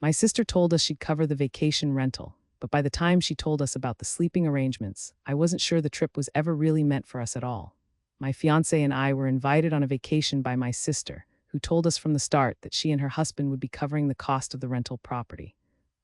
My sister told us she'd cover the vacation rental, but by the time she told us about the sleeping arrangements, I wasn't sure the trip was ever really meant for us at all. My fiancé and I were invited on a vacation by my sister, who told us from the start that she and her husband would be covering the cost of the rental property.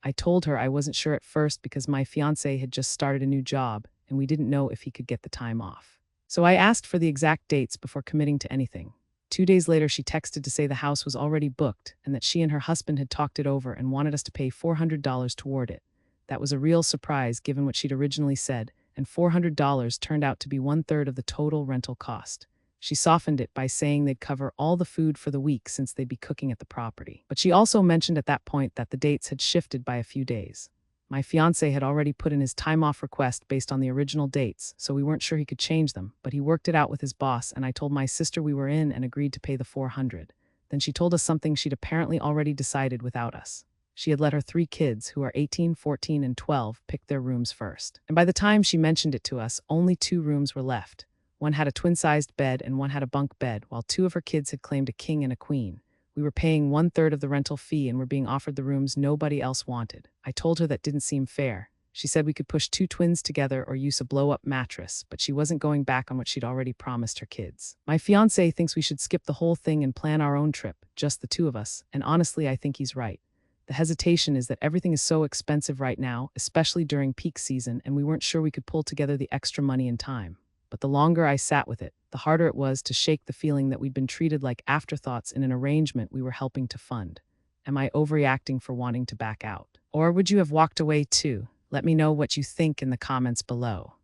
I told her I wasn't sure at first because my fiancé had just started a new job and we didn't know if he could get the time off. So I asked for the exact dates before committing to anything. 2 days later, she texted to say the house was already booked and that she and her husband had talked it over and wanted us to pay $400 toward it. That was a real surprise given what she'd originally said, and $400 turned out to be 1/3 of the total rental cost. She softened it by saying they'd cover all the food for the week since they'd be cooking at the property. But she also mentioned at that point that the dates had shifted by a few days. My fiancé had already put in his time off request based on the original dates, so we weren't sure he could change them, but he worked it out with his boss and I told my sister we were in and agreed to pay the $400. Then she told us something she'd apparently already decided without us. She had let her 3 kids, who are 18, 14, and 12, pick their rooms first. And by the time she mentioned it to us, only 2 rooms were left. One had a twin-sized bed and one had a bunk bed, while 2 of her kids had claimed a king and a queen. We were paying 1/3 of the rental fee and were being offered the rooms nobody else wanted. I told her that didn't seem fair. She said we could push 2 twins together or use a blow-up mattress, but she wasn't going back on what she'd already promised her kids. My fiancé thinks we should skip the whole thing and plan our own trip, just the 2 of us, and honestly I think he's right. The hesitation is that everything is so expensive right now, especially during peak season, and we weren't sure we could pull together the extra money and time. But the longer I sat with it, the harder it was to shake the feeling that we'd been treated like afterthoughts in an arrangement we were helping to fund. Am I overreacting for wanting to back out? Or would you have walked away too? Let me know what you think in the comments below.